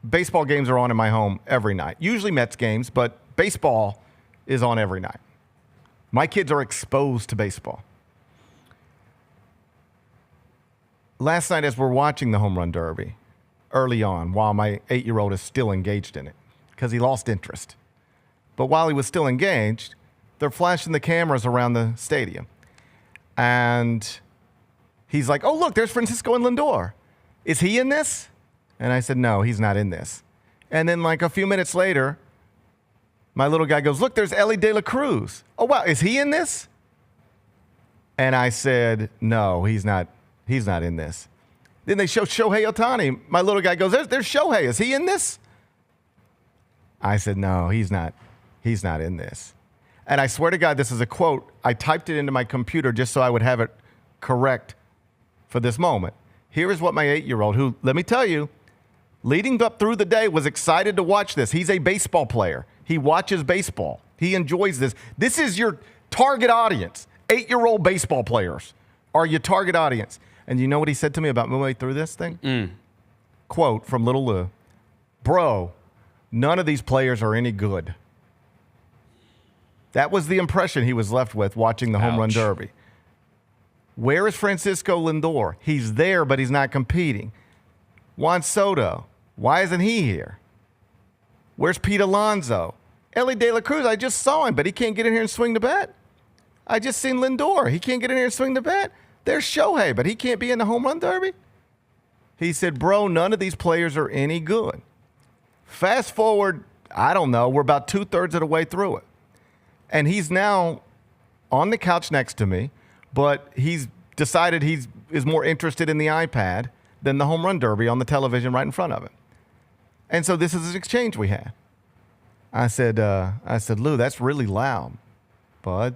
baseball games are on in my home every night. Usually Mets games, but baseball is on every night. My kids are exposed to baseball. Last night as we're watching the home run derby, early on, while my 8-year-old is still engaged in it, because he lost interest. But while he was still engaged, they're flashing the cameras around the stadium. And he's like, oh, look, there's Francisco and Lindor. Is he in this? And I said, no, he's not in this. And then like a few minutes later, my little guy goes, look, there's Elly De La Cruz. Oh, wow, is he in this? And I said, no, he's not in this. Then they show Shohei Ohtani. My little guy goes, there's Shohei. Is he in this? I said, no, he's not in this. And I swear to God, this is a quote. I typed it into my computer just so I would have it correct for this moment. Here is what my 8-year-old, who, let me tell you, leading up through the day was excited to watch this. He's a baseball player. He watches baseball. He enjoys this. This is your target audience. 8-year-old baseball players are your target audience. And you know what he said to me about midway through this thing? Quote from Little Lou. Bro, none of these players are any good. That was the impression he was left with watching the home run derby. Where is Francisco Lindor? He's there, but he's not competing. Juan Soto, why isn't he here? Where's Pete Alonso? Elly De La Cruz, I just saw him, but he can't get in here and swing the bat. I just seen Lindor. He can't get in here and swing the bat. There's Shohei, but he can't be in the home run derby. He said, bro, none of these players are any good. Fast forward, I don't know, we're about 2/3 of the way through it. And he's now on the couch next to me, but he's decided he is more interested in the iPad than the home run derby on the television right in front of him. And so this is an exchange we had. I said, Lou, that's really loud, bud,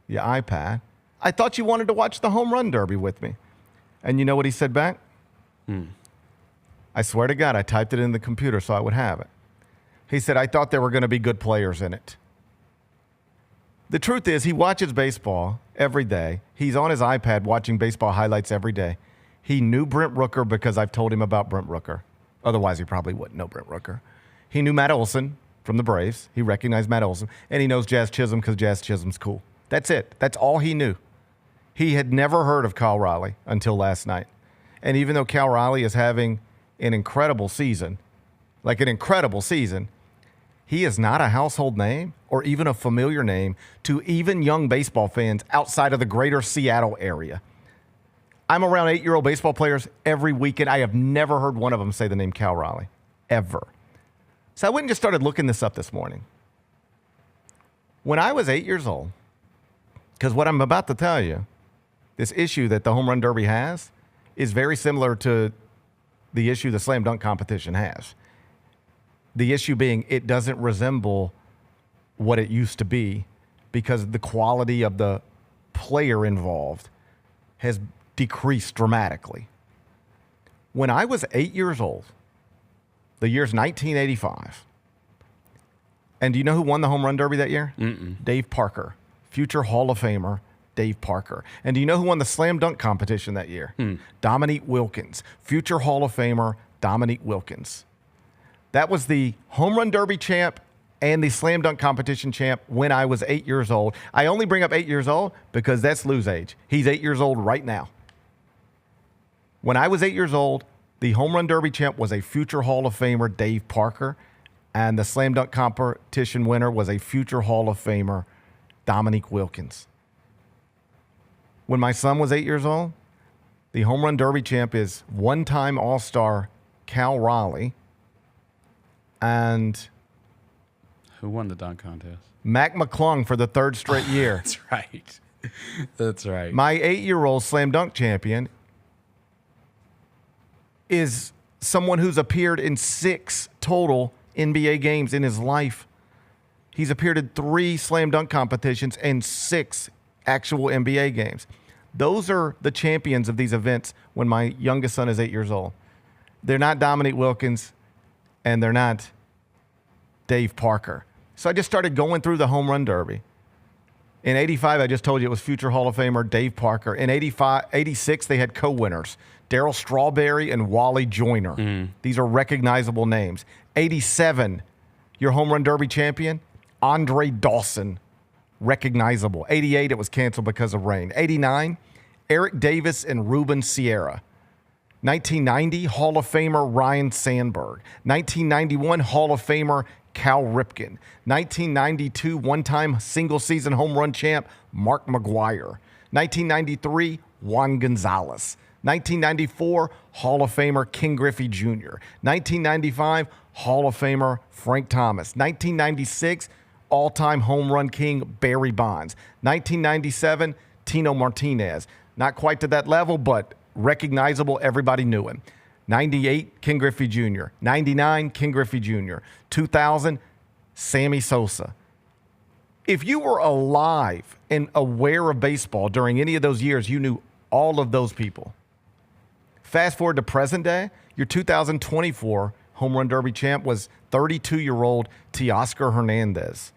your iPad. I thought you wanted to watch the home run derby with me. And you know what he said back? I swear to God, I typed it in the computer so I would have it. He said, I thought there were going to be good players in it. The truth is, he watches baseball every day. He's on his iPad watching baseball highlights every day. He knew Brent Rooker because I've told him about Brent Rooker. Otherwise, he probably wouldn't know Brent Rooker. He knew Matt Olson from the Braves. He recognized Matt Olson. And he knows Jazz Chisholm because Jazz Chisholm's cool. That's it. That's all he knew. He had never heard of Cal Raleigh until last night. And even though Cal Raleigh is having an incredible season, he is not a household name or even a familiar name to even young baseball fans outside of the greater Seattle area. I'm around 8-year-old baseball players every weekend. I have never heard one of them say the name Cal Raleigh, ever. So I went and just started looking this up this morning. When I was 8 years old, because what I'm about to tell you, this issue that the home run derby has is very similar to the issue the slam dunk competition has. The issue being it doesn't resemble what it used to be because the quality of the player involved has decreased dramatically. When I was 8 years old, the year's 1985, and do you know who won the home run derby that year? Dave Parker, future Hall of Famer Dave Parker. And do you know who won the slam dunk competition that year? Dominique Wilkins, future Hall of Famer Dominique Wilkins. That was the home run derby champ and the slam dunk competition champ when I was 8 years old. I only bring up 8 years old because that's Lou's age. He's 8 years old right now. When I was 8 years old, the home run derby champ was a future Hall of Famer, Dave Parker, and the slam dunk competition winner was a future Hall of Famer, Dominique Wilkins. When my son was 8 years old, the home run derby champ is one-time All-Star Cal Raleigh, and who won the dunk contest? Mac McClung for the third straight year. That's right. That's right. My 8-year-old slam dunk champion is someone who's appeared in 6 total NBA games in his life. He's appeared in 3 slam dunk competitions and 6 actual NBA games. Those are the champions of these events when my youngest son is 8 years old. They're not Dominique Wilkins, and they're not Dave Parker. So I just started going through the home run derby. In 85, I just told you it was future Hall of Famer Dave Parker. In 86, they had co-winners, Darryl Strawberry and Wally Joyner. These are recognizable names. 87, your home run derby champion, Andre Dawson. Recognizable. 88, it was canceled because of rain. 89, Eric Davis and Ruben Sierra. 1990, Hall of Famer Ryan Sandberg. 1991, Hall of Famer Cal Ripken. 1992, one-time single-season home run champ Mark McGwire. 1993, Juan Gonzalez. 1994, Hall of Famer Ken Griffey Jr. 1995, Hall of Famer Frank Thomas. 1996, all-time home run king Barry Bonds. 1997, Tino Martinez. Not quite to that level, but recognizable. Everybody knew him. 98, Ken Griffey Jr. 99, Ken Griffey Jr. 2000, Sammy Sosa. If you were alive and aware of baseball during any of those years, you knew all of those people. Fast forward to present day, your 2024 home run derby champ was 32-year-old Teoscar Hernandez.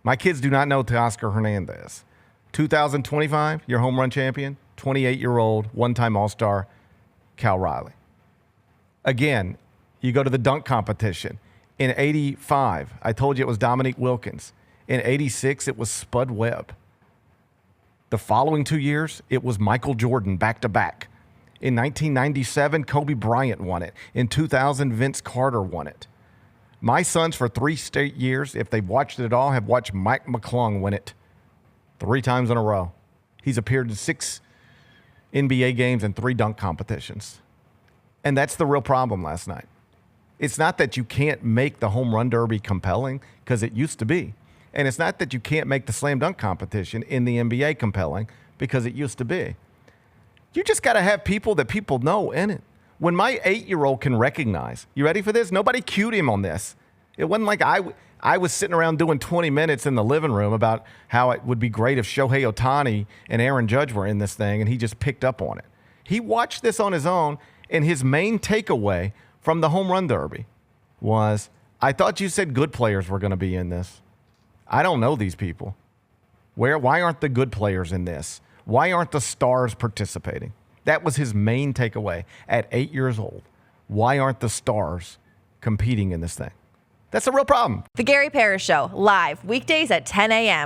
My kids do not know Teoscar Hernandez. 2025, your home run champion, 28-year-old, one-time All-Star, Cal Raleigh. Again, you go to the dunk competition. In 85, I told you it was Dominique Wilkins. In 86, it was Spud Webb. The following 2 years, it was Michael Jordan back-to-back. In 1997, Kobe Bryant won it. In 2000, Vince Carter won it. My sons, for 3 straight years, if they've watched it at all, have watched Mike McClung win it 3 times in a row. He's appeared in 6 NBA games and 3 dunk competitions. And that's the real problem last night. It's not that you can't make the home run derby compelling, because it used to be. And it's not that you can't make the slam dunk competition in the NBA compelling, because it used to be. You just got to have people that people know in it. When my 8-year-old can recognize, you ready for this? Nobody cued him on this. It wasn't like I was sitting around doing 20 minutes in the living room about how it would be great if Shohei Ohtani and Aaron Judge were in this thing, and he just picked up on it. He watched this on his own, and his main takeaway from the home run derby was, I thought you said good players were going to be in this. I don't know these people. Why aren't the good players in this? Why aren't the stars participating? That was his main takeaway at 8 years old. Why aren't the stars competing in this thing? That's a real problem. The Gary Parrish Show, live weekdays at 10 a.m.